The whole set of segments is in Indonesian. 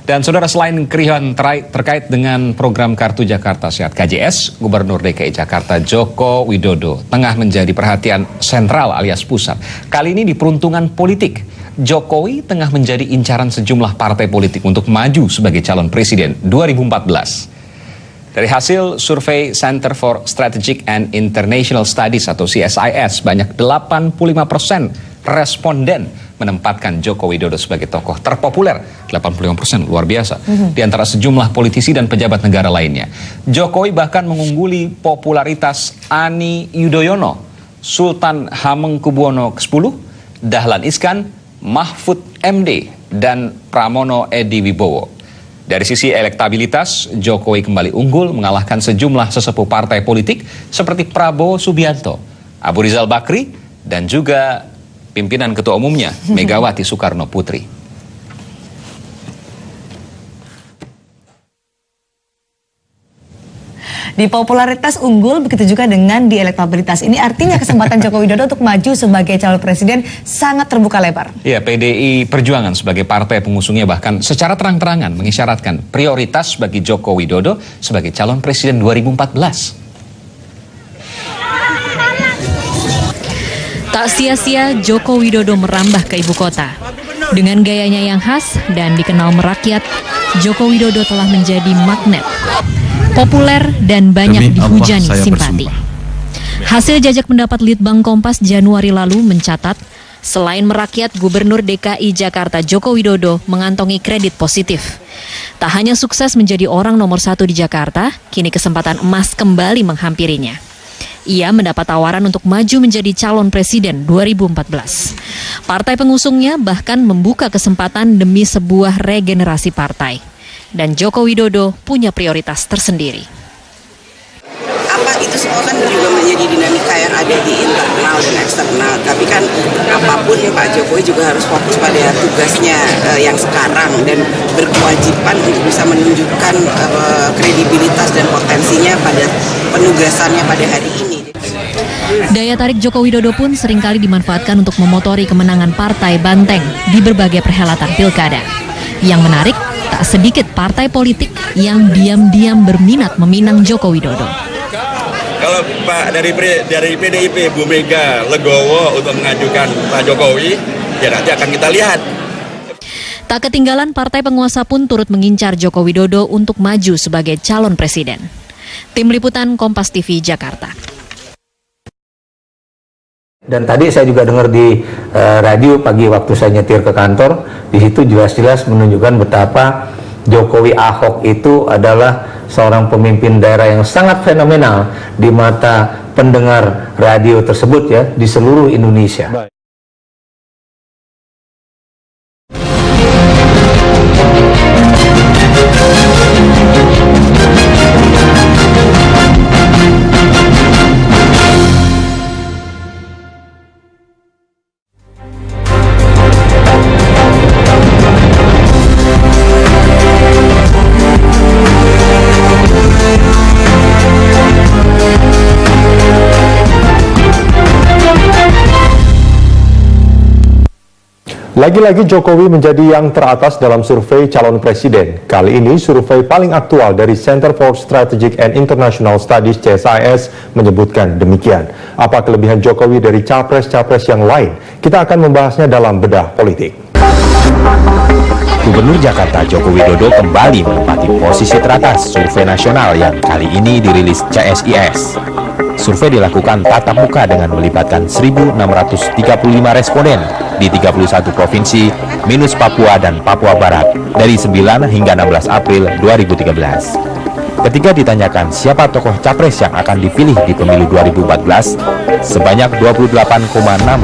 Dan saudara, selain keriuhan terkait dengan program Kartu Jakarta Sehat KJS, Gubernur DKI Jakarta Joko Widodo tengah menjadi perhatian sentral alias pusat. Kali ini di peruntungan politik, Jokowi tengah menjadi incaran sejumlah partai politik untuk maju sebagai calon presiden 2014. Dari hasil survei Center for Strategic and International Studies atau CSIS, banyak 85% responden menempatkan Joko Widodo sebagai tokoh terpopuler. 85%, luar biasa. Di antara sejumlah politisi dan pejabat negara lainnya. Jokowi bahkan mengungguli popularitas Ani Yudhoyono, Sultan Hamengkubuwono X, Dahlan Iskan, Mahfud MD, dan Pramono Edi Wibowo. Dari sisi elektabilitas, Jokowi kembali unggul mengalahkan sejumlah sesepuh partai politik seperti Prabowo Subianto, Abu Rizal Bakri, dan juga pimpinan ketua umumnya Megawati Soekarno Putri. Di popularitas unggul, begitu juga dengan di elektabilitas. Ini artinya kesempatan Joko Widodo untuk maju sebagai calon presiden sangat terbuka lebar. Ya, PDI Perjuangan sebagai partai pengusungnya bahkan secara terang-terangan mengisyaratkan prioritas bagi Joko Widodo sebagai calon presiden 2014. Tak sia-sia Joko Widodo merambah ke ibu kota. Dengan gayanya yang khas dan dikenal merakyat, Joko Widodo telah menjadi magnet, populer dan banyak dihujani simpati. Hasil jajak pendapat Litbang Kompas Januari lalu mencatat, selain merakyat, Gubernur DKI Jakarta Joko Widodo mengantongi kredit positif. Tak hanya sukses menjadi orang nomor 1 di Jakarta, kini kesempatan emas kembali menghampirinya. Ia mendapat tawaran untuk maju menjadi calon presiden 2014. Partai pengusungnya bahkan membuka kesempatan demi sebuah regenerasi partai. Dan Joko Widodo punya prioritas tersendiri. Apa itu semua kan juga menjadi dinamika yang ada di internal dan eksternal. Tapi kan apapun Pak Jokowi juga harus fokus pada tugasnya yang sekarang dan berkewajiban untuk bisa menunjukkan kredibilitas dan potensinya pada penugasannya pada hari ini. Daya tarik Joko Widodo pun seringkali dimanfaatkan untuk memotori kemenangan Partai Banteng di berbagai perhelatan pilkada. Yang menarik, tak sedikit partai politik yang diam-diam berminat meminang Joko Widodo. Kalau Pak dari PDIP Bu Mega legowo untuk mengajukan Pak Jokowi, ya nanti akan kita lihat. Tak ketinggalan partai penguasa pun turut mengincar Joko Widodo untuk maju sebagai calon presiden. Tim Liputan Kompas TV Jakarta. Dan tadi saya juga dengar di radio pagi waktu saya nyetir ke kantor, di situ jelas-jelas menunjukkan betapa Jokowi Ahok itu adalah seorang pemimpin daerah yang sangat fenomenal di mata pendengar radio tersebut ya di seluruh Indonesia. Lagi-lagi Jokowi menjadi yang teratas dalam survei calon presiden. Kali ini survei paling aktual dari Center for Strategic and International Studies CSIS menyebutkan demikian. Apa kelebihan Jokowi dari capres-capres yang lain? Kita akan membahasnya dalam bedah politik. Gubernur Jakarta Joko Widodo kembali menempati posisi teratas survei nasional yang kali ini dirilis CSIS. Survei dilakukan tatap muka dengan melibatkan 1.635 responden di 31 provinsi minus Papua dan Papua Barat dari 9 hingga 16 April 2013. Ketika ditanyakan siapa tokoh capres yang akan dipilih di pemilu 2014, sebanyak 28,6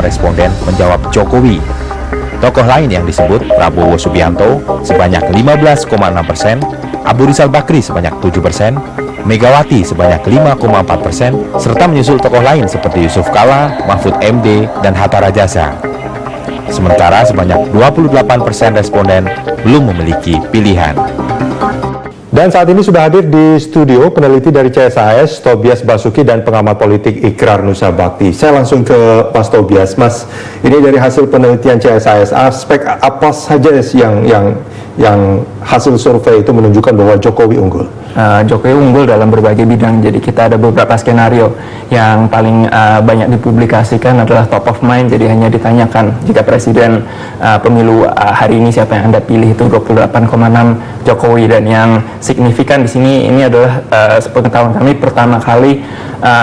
responden menjawab Jokowi. Tokoh lain yang disebut Prabowo Subianto sebanyak 15,6%, Abu Rizal Bakri sebanyak 7%, Megawati sebanyak 5,4%, serta menyusul tokoh lain seperti Yusuf Kala, Mahfud MD, dan Hatta Rajasa. Sementara sebanyak 28% responden belum memiliki pilihan. Dan saat ini sudah hadir di studio peneliti dari CSIS, Tobias Basuki, dan pengamat politik Ikrar Nusa Bakti. Saya langsung ke Mas Tobias. Mas, ini dari hasil penelitian CSIS, aspek apa saja yang hasil survei itu menunjukkan bahwa Jokowi unggul? Jokowi unggul dalam berbagai bidang. Jadi kita ada beberapa skenario. Yang paling banyak dipublikasikan adalah top of mind. Jadi hanya ditanyakan jika presiden pemilu hari ini siapa yang Anda pilih, itu 28,6 Jokowi. Dan yang signifikan di sini ini adalah sepengetahuan kami pertama kali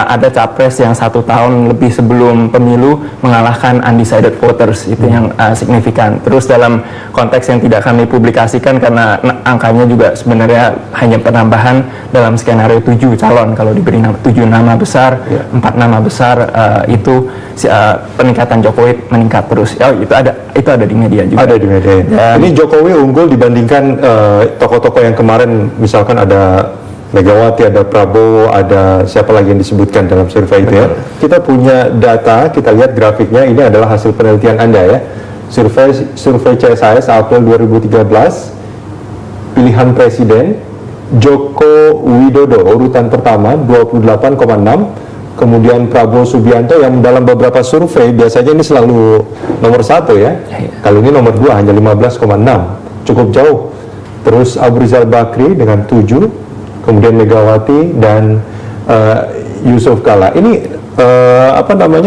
ada capres yang 1 tahun lebih sebelum pemilu mengalahkan undecided voters. Itu yang signifikan. Terus dalam konteks yang tidak kami publikasikan karena angkanya juga sebenarnya hanya penambahan dalam skenario 7 calon. Kalau diberi 7 nama besar, 4 nama besar, itu peningkatan Jokowi meningkat terus. Itu ada di media juga. Ada di media. Ini Jokowi unggul dibandingkan tokoh-tokoh yang kemarin, misalkan ada Megawati, ada Prabowo, ada siapa lagi yang disebutkan dalam survei itu ya. Kita punya data, kita lihat grafiknya. Ini adalah hasil penelitian Anda ya. Survei CSIS April 2013, pilihan presiden Joko Widodo urutan pertama 28,6, kemudian Prabowo Subianto yang dalam beberapa survei biasanya ini selalu nomor 1 ya. Kali ini nomor 2 hanya 15,6, cukup jauh. Terus Abu Rizal Bakri dengan 7, kemudian Megawati dan Yusuf Kala. Ini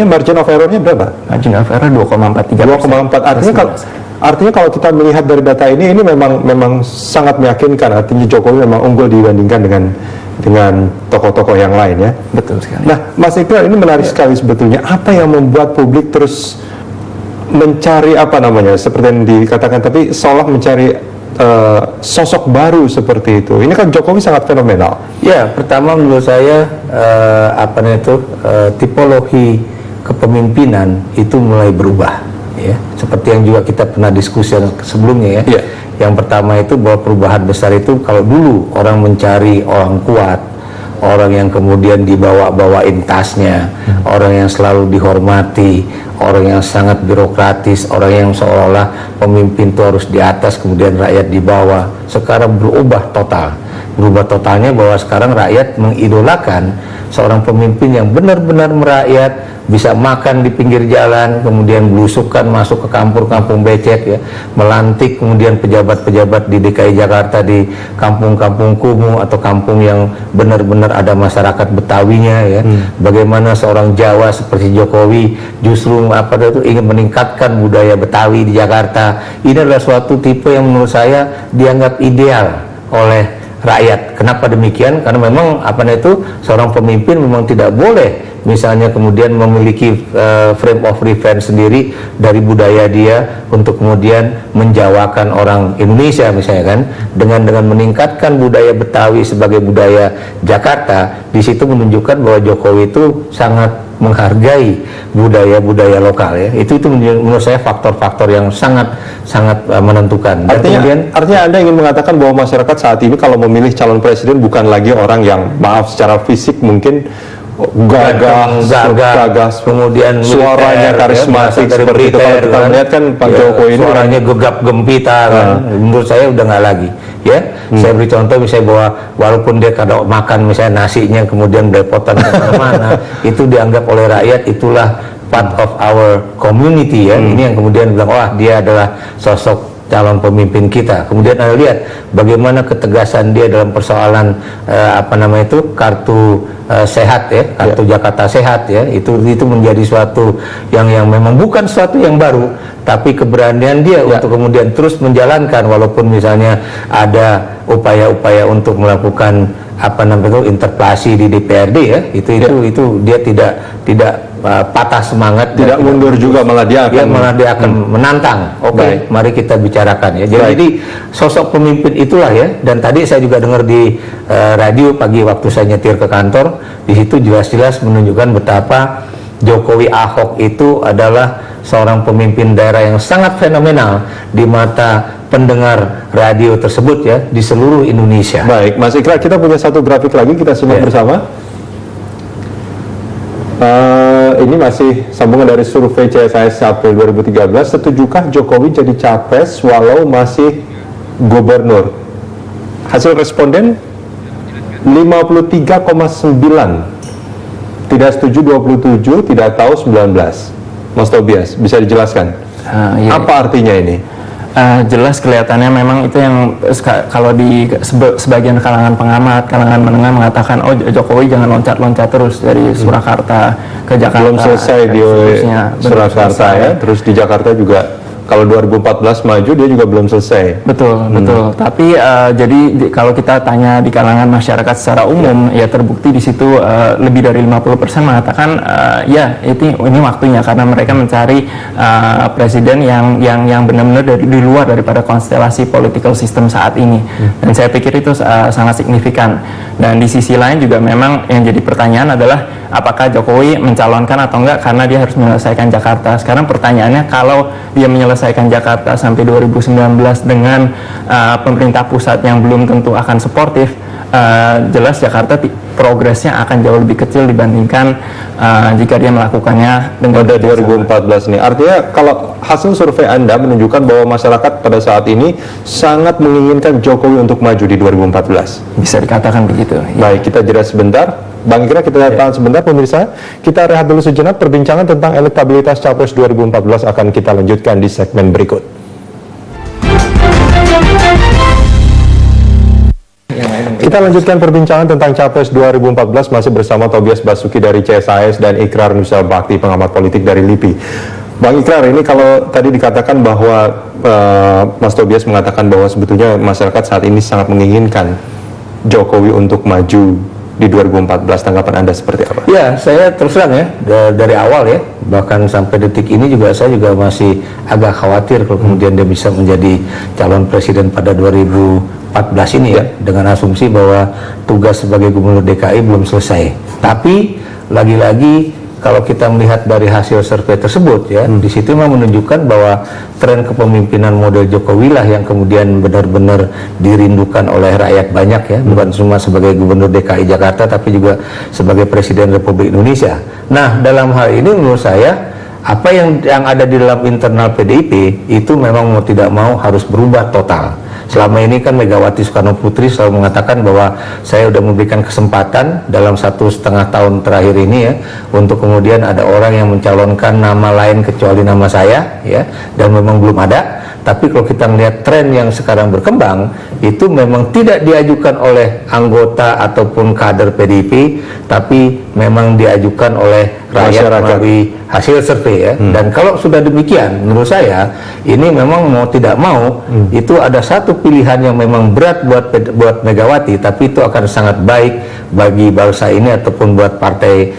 margin of error-nya berapa? Margin of error 2,43%. Artinya kalau kita melihat dari data ini memang sangat meyakinkan. Artinya Jokowi memang unggul dibandingkan dengan tokoh-tokoh yang lain ya. Betul sekali. Nah, Mas Iqbal, ini menarik sekali sebetulnya. Apa yang membuat publik terus mencari seperti yang dikatakan, tapi seolah mencari sosok baru seperti itu. Ini kan Jokowi sangat fenomenal. Ya, pertama menurut saya tipologi kepemimpinan itu mulai berubah. Ya, seperti yang juga kita pernah diskusi sebelumnya ya. Yang pertama itu bahwa perubahan besar itu kalau dulu orang mencari orang kuat, orang yang kemudian dibawa-bawain tasnya, orang yang selalu dihormati, orang yang sangat birokratis, orang yang seolah-olah pemimpin itu harus di atas kemudian rakyat di bawah. Sekarang berubah totalnya bahwa sekarang rakyat mengidolakan seorang pemimpin yang benar-benar merakyat, bisa makan di pinggir jalan, kemudian belusukan masuk ke kampung-kampung becek ya, melantik kemudian pejabat-pejabat di DKI Jakarta di kampung-kampung kumuh atau kampung yang benar-benar ada masyarakat Betawinya ya. Bagaimana seorang Jawa seperti Jokowi justru ingin meningkatkan budaya Betawi di Jakarta. Ini adalah suatu tipe yang menurut saya dianggap ideal oleh rakyat. Kenapa demikian? Karena memang seorang pemimpin memang tidak boleh misalnya kemudian memiliki frame of reference sendiri dari budaya dia untuk kemudian menjawakan orang Indonesia misalnya kan, dengan meningkatkan budaya Betawi sebagai budaya Jakarta. Di situ menunjukkan bahwa Jokowi itu sangat menghargai budaya-budaya lokal ya. Itu menurut saya faktor-faktor yang sangat menentukan. Artinya Anda ingin mengatakan bahwa masyarakat saat ini kalau memilih calon presiden bukan lagi orang yang secara fisik mungkin gagah, kemudian militer, suaranya karismatik seperti itu. Kalau kita melihat kan Pak Jokowi ini suaranya gegap gempita kan. Menurut saya udah nggak lagi ya. Saya beri contoh misalnya bahwa walaupun dia kalau makan misalnya nasinya kemudian belepotan kemana-mana itu dianggap oleh rakyat itulah part of our community ya. Ini yang kemudian bilang wah dia adalah sosok calon pemimpin kita. Kemudian Anda lihat bagaimana ketegasan dia dalam persoalan kartu sehat ya, kartu Jakarta Sehat ya. Itu menjadi suatu yang memang bukan suatu yang baru, tapi keberanian dia untuk kemudian terus menjalankan walaupun misalnya ada upaya-upaya untuk melakukan interpelasi di DPRD ya. Itu dia tidak patah semangat, tidak mundur juga, malah dia akan menantang. Oke, mari kita bicarakan ya. Jadi sosok pemimpin itulah ya. Dan tadi saya juga dengar di radio pagi waktu saya nyetir ke kantor, di situ jelas-jelas menunjukkan betapa Jokowi Ahok itu adalah seorang pemimpin daerah yang sangat fenomenal di mata pendengar radio tersebut ya, di seluruh Indonesia. Baik, Mas Iqbal, kita punya satu grafik lagi, kita simak bersama. Ini masih sambungan dari survei CSIS April 2013. Setujukah Jokowi jadi capres walau masih gubernur? Hasil responden 53,9, tidak setuju 27, tidak tahu 19. Mas Tobias, bisa dijelaskan apa artinya ini? jelas kelihatannya memang itu yang kalau di sebagian kalangan pengamat, kalangan menengah mengatakan, oh Jokowi jangan loncat-loncat terus dari Surakarta ke Jakarta. Belum selesai di Surakarta ya, terus di Jakarta juga. Kalau 2014 maju dia juga belum selesai. Betul. Tapi jadi kalau kita tanya di kalangan masyarakat secara umum, ya terbukti di situ lebih dari 50% mengatakan ya ini waktunya, karena mereka mencari presiden yang benar-benar di luar daripada konstelasi political system saat ini. Dan saya pikir itu sangat signifikan. Dan di sisi lain juga memang yang jadi pertanyaan adalah apakah Jokowi mencalonkan atau enggak karena dia harus menyelesaikan Jakarta. Sekarang pertanyaannya, kalau dia menyelesaikan Jakarta sampai 2019 dengan pemerintah pusat yang belum tentu akan suportif, jelas Jakarta progresnya akan jauh lebih kecil dibandingkan jika dia melakukannya dengan pada 2014 nih. Artinya kalau hasil survei Anda menunjukkan bahwa masyarakat pada saat ini sangat menginginkan Jokowi untuk maju di 2014. Bisa dikatakan begitu. Baik, kita jeda sebentar. Bang Ikrar, kita tahan sebentar pemirsa. Kita rehat dulu sejenak. Perbincangan tentang elektabilitas Capres 2014 akan kita lanjutkan di segmen berikut. Kita lanjutkan perbincangan tentang Capres 2014 masih bersama Tobias Basuki dari CSIS dan Ikrar Nusa Bakti, pengamat politik dari LIPI. Bang Ikrar, ini kalau tadi dikatakan bahwa Mas Tobias mengatakan bahwa sebetulnya masyarakat saat ini sangat menginginkan Jokowi untuk maju di 2014, tanggapan Anda seperti apa? Ya, saya terus terang ya, dari awal ya, bahkan sampai detik ini juga saya juga masih agak khawatir kalau kemudian dia bisa menjadi calon presiden pada 2014 ini ya, dengan asumsi bahwa tugas sebagai gubernur DKI belum selesai. Tapi lagi-lagi kalau kita melihat dari hasil survei tersebut ya, di situ memang menunjukkan bahwa tren kepemimpinan model Jokowi lah yang kemudian benar-benar dirindukan oleh rakyat banyak ya, bukan cuma sebagai gubernur DKI Jakarta tapi juga sebagai presiden Republik Indonesia. Nah, dalam hal ini menurut saya apa yang ada di dalam internal PDIP itu memang mau tidak mau harus berubah total. Selama ini kan Megawati Soekarno Putri selalu mengatakan bahwa saya sudah memberikan kesempatan dalam 1,5 tahun terakhir ini ya, untuk kemudian ada orang yang mencalonkan nama lain kecuali nama saya ya, dan memang belum ada. Tapi kalau kita melihat tren yang sekarang berkembang, itu memang tidak diajukan oleh anggota ataupun kader PDIP, tapi memang diajukan oleh rakyat melalui hasil survei ya. Dan kalau sudah demikian, menurut saya ini memang mau tidak mau itu ada satu pilihan yang memang berat buat Megawati, tapi itu akan sangat baik bagi bangsa ini ataupun buat Partai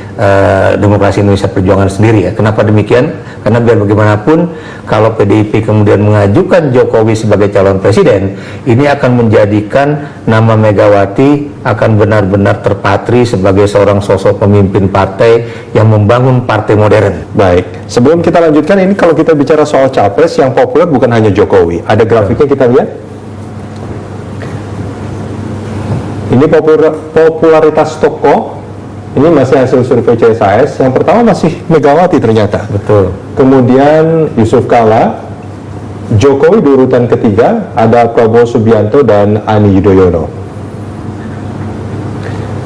Demokrasi Indonesia Perjuangan sendiri ya. Kenapa demikian? Karena biar bagaimanapun kalau PDIP kemudian mengajukan Jokowi sebagai calon presiden, ini akan menjadikan nama Megawati akan benar-benar terpatri sebagai seorang sosok pemimpin partai yang membangun partai modern. Baik, sebelum kita lanjutkan, ini kalau kita bicara soal capres yang populer bukan hanya Jokowi. Ada grafiknya kita lihat. Ini popularitas tokoh. Ini masih hasil survei CSIS. Yang pertama masih Megawati ternyata. Betul. Kemudian Yusuf Kala, Jokowi di urutan ketiga, ada Prabowo Subianto dan Ani Yudhoyono.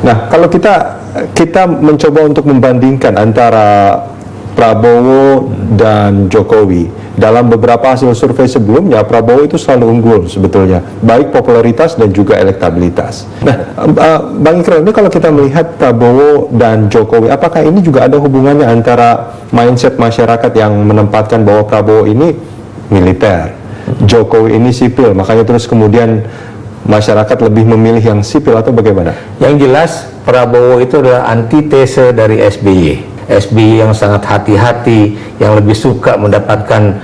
Nah, kalau kita mencoba untuk membandingkan antara Prabowo dan Jokowi, dalam beberapa hasil survei sebelumnya Prabowo itu selalu unggul sebetulnya, baik popularitas dan juga elektabilitas. Nah, Bang Ikrar, ini kalau kita melihat Prabowo dan Jokowi, apakah ini juga ada hubungannya antara mindset masyarakat yang menempatkan bahwa Prabowo ini militer, Jokowi ini sipil, makanya terus kemudian masyarakat lebih memilih yang sipil, atau bagaimana? Yang jelas Prabowo itu adalah antitese dari SBY. SBY yang sangat hati-hati, yang lebih suka mendapatkan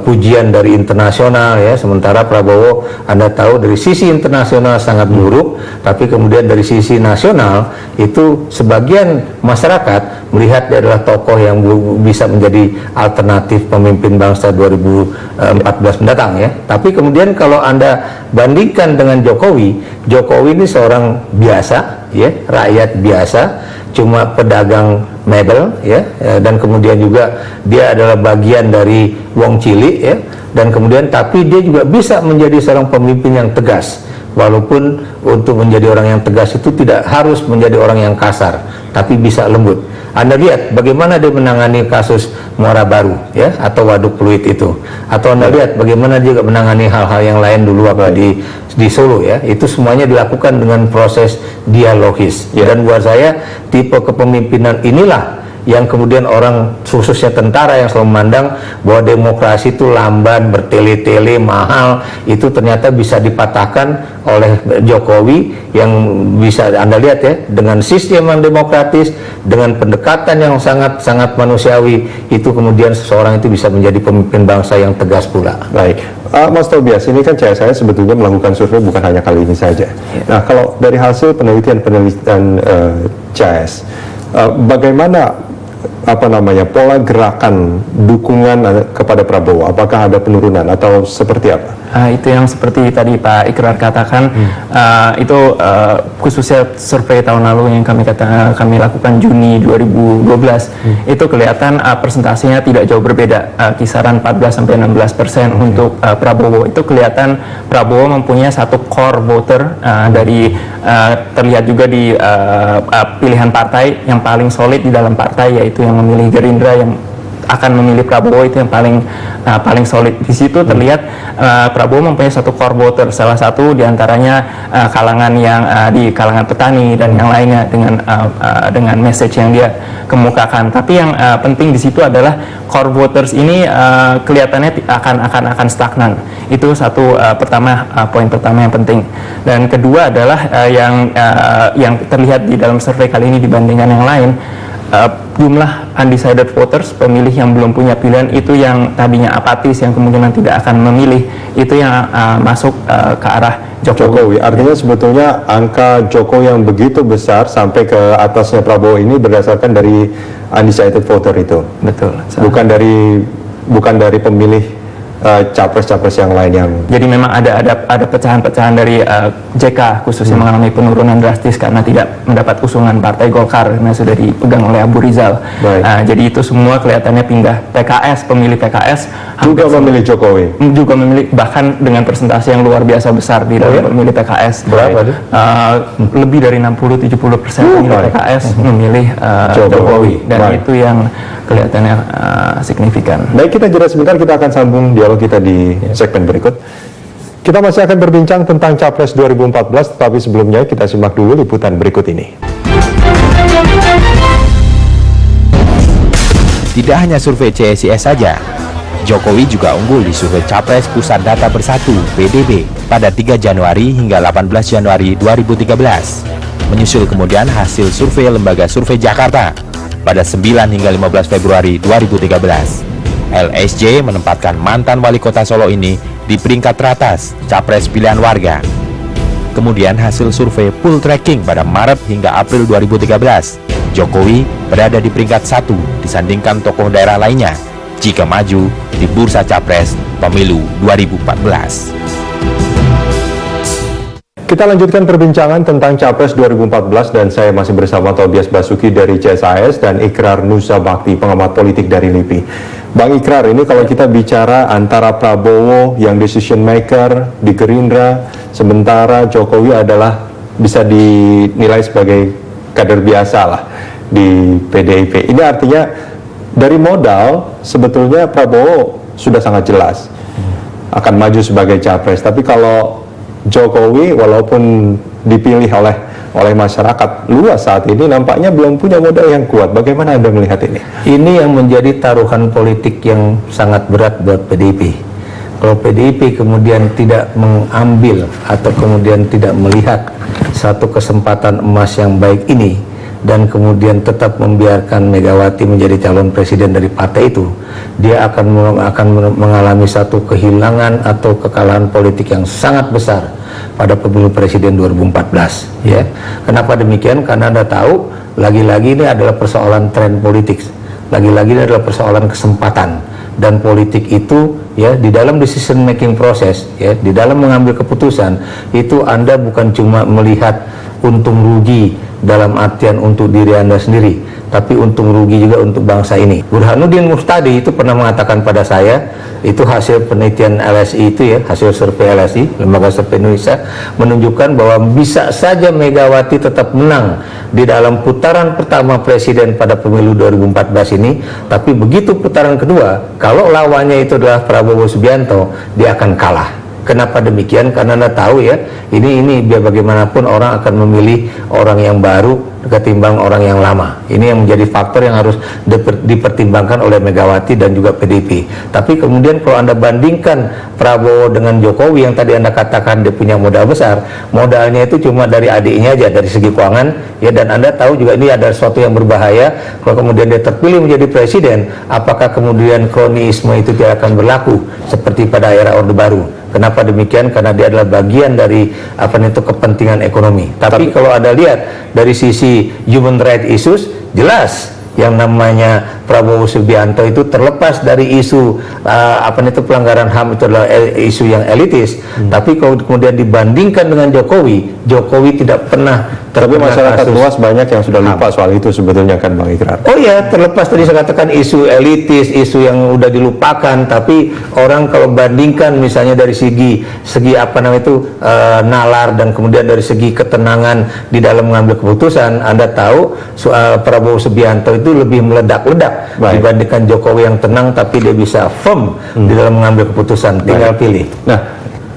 pujian dari internasional ya, sementara Prabowo Anda tahu dari sisi internasional sangat buruk, tapi kemudian dari sisi nasional itu sebagian masyarakat melihat dia adalah tokoh yang bisa menjadi alternatif pemimpin bangsa 2014 mendatang ya. Tapi kemudian kalau Anda bandingkan dengan Jokowi ini seorang biasa ya, rakyat biasa, cuma pedagang mebel ya, dan kemudian juga dia adalah bagian dari wong cilik ya, dan kemudian tapi dia juga bisa menjadi seorang pemimpin yang tegas, walaupun untuk menjadi orang yang tegas itu tidak harus menjadi orang yang kasar, tapi bisa lembut. Anda lihat bagaimana dia menangani kasus Muara Baru ya, atau Waduk Pluit itu, atau Anda lihat bagaimana dia juga menangani hal-hal yang lain dulu di Solo ya, itu semuanya dilakukan dengan proses dialogis ya. Dan buat saya tipe kepemimpinan inilah yang kemudian orang, khususnya tentara, yang selalu memandang bahwa demokrasi itu lamban, bertele-tele, mahal, itu ternyata bisa dipatahkan oleh Jokowi yang bisa Anda lihat ya, dengan sistem yang demokratis, dengan pendekatan yang sangat manusiawi, itu kemudian seseorang itu bisa menjadi pemimpin bangsa yang tegas pula. Baik, Mas Tobias, ini kan CSIS sebetulnya melakukan survei bukan hanya kali ini saja. Nah, kalau dari hasil penelitian CSIS, bagaimana pola gerakan dukungan kepada Prabowo? Apakah ada penurunan atau seperti apa? Itu yang seperti tadi Pak Ikrar katakan, itu khususnya survei tahun lalu yang kami lakukan Juni 2012, itu kelihatan presentasinya tidak jauh berbeda, kisaran 14-16% untuk Prabowo. Itu kelihatan Prabowo mempunyai satu core voter dari terlihat juga di pilihan partai yang paling solid di dalam partai, yaitu yang memilih Gerindra, yang akan memilih Prabowo itu yang paling solid. Di situ terlihat Prabowo mempunyai satu core voter, salah satu diantaranya kalangan yang di kalangan petani dan yang lainnya dengan message yang dia kemukakan. Tapi yang penting di situ adalah core voters ini kelihatannya akan stagnan. Itu satu poin pertama yang penting. Dan kedua adalah yang terlihat di dalam survei kali ini dibandingkan yang lain, jumlah undecided voters, pemilih yang belum punya pilihan, itu yang tadinya apatis, yang kemungkinan tidak akan memilih, itu yang masuk ke arah Jokowi. Artinya sebetulnya angka Jokowi yang begitu besar sampai ke atasnya Prabowo ini berdasarkan dari undecided voter itu. Betul. Bukan dari pemilih capres-capres yang lain yang. Jadi memang ada pecahan-pecahan dari JK khususnya mengalami penurunan drastis karena tidak mendapat usungan Partai Golkar karena sudah dipegang oleh Abu Rizal. Jadi itu semua kelihatannya pindah. PKS, pemilih PKS juga memilih Jokowi. Juga memilih, bahkan dengan persentase yang luar biasa besar di dalam pemilih PKS. Berapa? Lebih dari 60-70% pemilih PKS memilih Jokowi. Dan itu yang kelihatannya signifikan. Baik, kita jeda sebentar, kita akan sambung dialog kita di segmen berikut. Kita masih akan berbincang tentang Capres 2014, tetapi sebelumnya kita simak dulu liputan berikut ini. Tidak hanya survei CSIS saja, Jokowi juga unggul di survei Capres Pusat Data Bersatu (PDB) pada 3 Januari hingga 18 Januari 2013. Menyusul kemudian hasil survei Lembaga Survei Jakarta pada 9 hingga 15 Februari 2013. LSJ menempatkan mantan wali kota Solo ini di peringkat teratas capres pilihan warga. Kemudian hasil survei poll tracking pada Maret hingga April 2013, Jokowi berada di peringkat 1 disandingkan tokoh daerah lainnya jika maju di bursa capres pemilu 2014. Kita lanjutkan perbincangan tentang Capres 2014 dan saya masih bersama Tobias Basuki dari CSIS dan Ikrar Nusa Bakti, pengamat politik dari LIPI. Bang Ikrar, ini kalau kita bicara antara Prabowo yang decision maker di Gerindra, sementara Jokowi adalah bisa dinilai sebagai kader biasa lah di PDIP. Ini artinya dari modal sebetulnya Prabowo sudah sangat jelas akan maju sebagai capres. Tapi kalau Jokowi walaupun dipilih oleh masyarakat luas saat ini nampaknya belum punya modal yang kuat. Bagaimana Anda melihat ini? Ini yang menjadi taruhan politik yang sangat berat buat PDIP. Kalau PDIP kemudian tidak mengambil atau kemudian tidak melihat satu kesempatan emas yang baik ini dan kemudian tetap membiarkan Megawati menjadi calon presiden dari partai itu, dia akan mengalami satu kehilangan atau kekalahan politik yang sangat besar pada pemilu presiden 2014 ya. Kenapa demikian? Karena Anda tahu lagi-lagi ini adalah persoalan tren politik, lagi-lagi ini adalah persoalan kesempatan, dan politik itu ya di dalam decision making proses ya, di dalam mengambil keputusan itu Anda bukan cuma melihat untung rugi dalam artian untuk diri Anda sendiri, tapi untung rugi juga untuk bangsa ini. Burhanuddin Muhtadi itu pernah mengatakan pada saya, itu hasil penelitian LSI itu ya, hasil survei LSI, Lembaga Survei Indonesia, menunjukkan bahwa bisa saja Megawati tetap menang di dalam putaran pertama presiden pada pemilu 2014 ini, tapi begitu putaran kedua, kalau lawannya itu adalah Prabowo Subianto, dia akan kalah. Kenapa demikian? Karena Anda tahu ya, ini biar bagaimanapun orang akan memilih orang yang baru ketimbang orang yang lama. Ini yang menjadi faktor yang harus dipertimbangkan oleh Megawati dan juga PDIP. Tapi kemudian kalau Anda bandingkan Prabowo dengan Jokowi yang tadi Anda katakan dia punya modal besar, modalnya itu cuma dari adiknya aja, dari segi keuangan ya, dan Anda tahu juga ini ada sesuatu yang berbahaya. Kalau kemudian dia terpilih menjadi presiden, apakah kemudian kronisme itu tidak akan berlaku seperti pada era Orde Baru? Kenapa demikian? Karena dia adalah bagian dari kepentingan ekonomi. Tapi kalau Anda lihat dari sisi human rights issues, jelas yang namanya Prabowo Subianto itu terlepas dari isu pelanggaran HAM itu adalah isu yang elitis. Tapi kalau kemudian dibandingkan dengan Jokowi, Jokowi tidak pernah tapi masyarakat luas banyak yang sudah lupa soal itu sebetulnya kan Bang Ikrar. Oh ya, terlepas tadi saya katakan isu elitis, isu yang udah dilupakan, tapi orang kalau bandingkan misalnya dari segi nalar dan kemudian dari segi ketenangan di dalam mengambil keputusan, Anda tahu Prabowo Subianto itu lebih meledak-ledak dibandingkan Jokowi yang tenang tapi dia bisa firm di dalam mengambil keputusan. Tinggal pilih. Nah,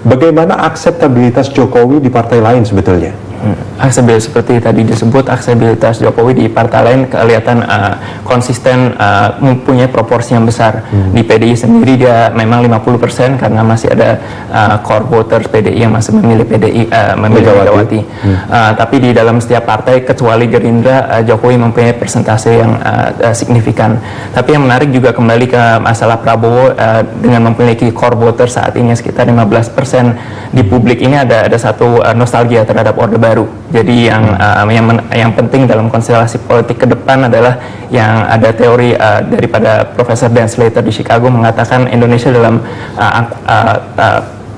bagaimana akseptabilitas Jokowi di partai lain sebetulnya? Akseptabilitas seperti tadi disebut, akseptabilitas Jokowi di partai lain kelihatan konsisten, mempunyai proporsi yang besar. Di PDI sendiri dia memang 50% karena masih ada core voters PDI yang masih memilih Megawati. Tapi di dalam setiap partai kecuali Gerindra, Jokowi mempunyai persentase yang signifikan. Tapi yang menarik juga kembali ke masalah Prabowo, dengan memiliki core voters saat ini sekitar 15% di publik ini ada satu nostalgia terhadap Orde Baru. Jadi yang penting dalam konstelasi politik ke depan adalah yang ada teori daripada Profesor Dan Slater di Chicago mengatakan Indonesia dalam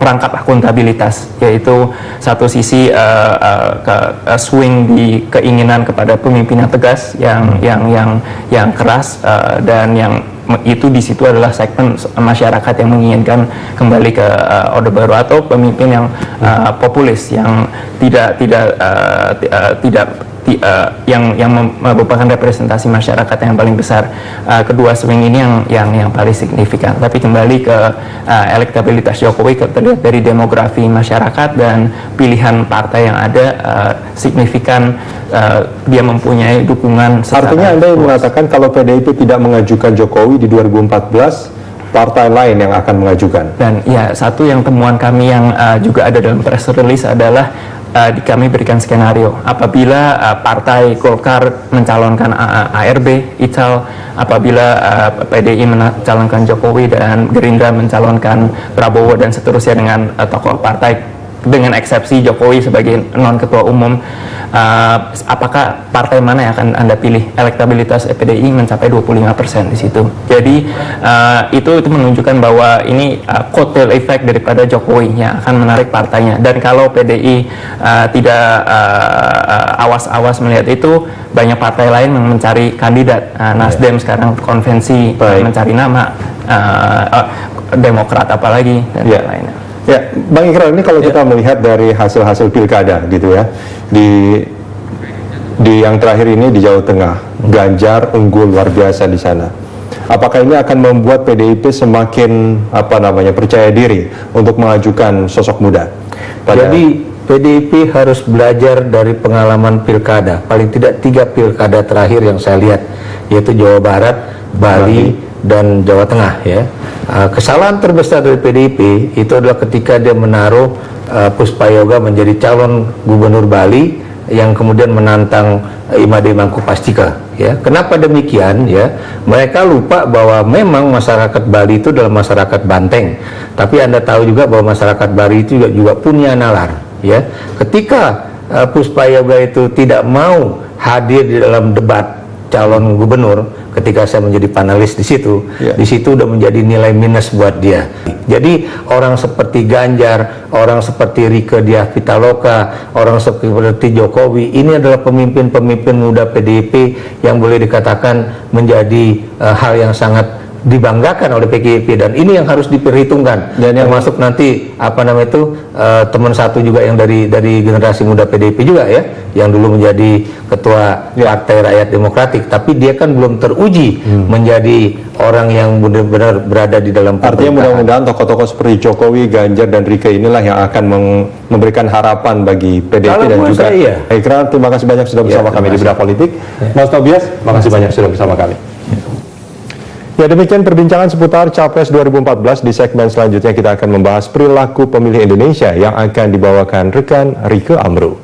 perangkap akuntabilitas, yaitu satu sisi swing di keinginan kepada pemimpin yang tegas, yang keras, dan yang itu di situ adalah segmen masyarakat yang menginginkan kembali ke Orde Baru, atau pemimpin yang populis yang yang merupakan representasi masyarakat yang paling besar. Kedua swing ini yang paling signifikan. Tapi kembali ke elektabilitas Jokowi, terlihat dari demografi masyarakat dan pilihan partai yang ada, signifikan dia mempunyai dukungan. Artinya Anda mengatakan kalau PDIP tidak mengajukan Jokowi di 2014, partai lain yang akan mengajukan. Dan ya, satu yang temuan kami yang juga ada dalam press release adalah kami berikan skenario apabila partai Golkar mencalonkan ARB, Ical, apabila PDI mencalonkan Jokowi dan Gerindra mencalonkan Prabowo dan seterusnya dengan tokoh partai, dengan eksepsi Jokowi sebagai non ketua umum, apakah partai mana yang akan Anda pilih? Elektabilitas PDI mencapai 25% di situ. Jadi itu menunjukkan bahwa ini kotel efek daripada Jokowi yang akan menarik partainya. Dan kalau PDI tidak awas-awas melihat itu, banyak partai lain yang mencari kandidat. Nasdem sekarang konvensi mencari nama, Demokrat apalagi dan lainnya. Ya, Bang Ikrar, ini kalau kita melihat dari hasil-hasil pilkada gitu ya, di yang terakhir ini di Jawa Tengah, Ganjar unggul luar biasa di sana. Apakah ini akan membuat PDIP semakin percaya diri untuk mengajukan sosok muda? Jadi PDIP harus belajar dari pengalaman pilkada, paling tidak 3 pilkada terakhir yang saya lihat, yaitu Jawa Barat, Bali, dan Jawa Tengah ya. Kesalahan terbesar dari PDIP itu adalah ketika dia menaruh Puspayoga menjadi calon gubernur Bali yang kemudian menantang Imade Mangkupastika ya. Kenapa demikian ya? Mereka lupa bahwa memang masyarakat Bali itu adalah masyarakat banteng. Tapi Anda tahu juga bahwa masyarakat Bali itu juga punya nalar ya. Ketika Puspayoga itu tidak mau hadir di dalam debat calon gubernur, ketika saya menjadi panelis di situ, di situ udah menjadi nilai minus buat dia. Jadi orang seperti Ganjar, orang seperti Rieke Diah Pitaloka, orang seperti Jokowi, ini adalah pemimpin-pemimpin muda PDIP yang boleh dikatakan menjadi hal yang sangat dibanggakan oleh PDIP, dan ini yang harus diperhitungkan. Dan yang masuk nanti teman satu juga yang dari generasi muda PDIP juga ya, yang dulu menjadi ketua Partai Rakyat Demokratik, tapi dia kan belum teruji menjadi orang yang benar-benar berada di dalam pemerintahan. Artinya mudah-mudahan tokoh-tokoh seperti Jokowi, Ganjar, dan Rieke inilah yang akan memberikan harapan bagi PDIP. Kalau dan juga Ikrar, terima kasih banyak sudah bersama kami di Bedah Politik. Mas Tobias, terima kasih banyak sudah bersama kami. Ya, demikian perbincangan seputar Capres 2014. Di segmen selanjutnya kita akan membahas perilaku pemilih Indonesia yang akan dibawakan rekan Rieke Amru.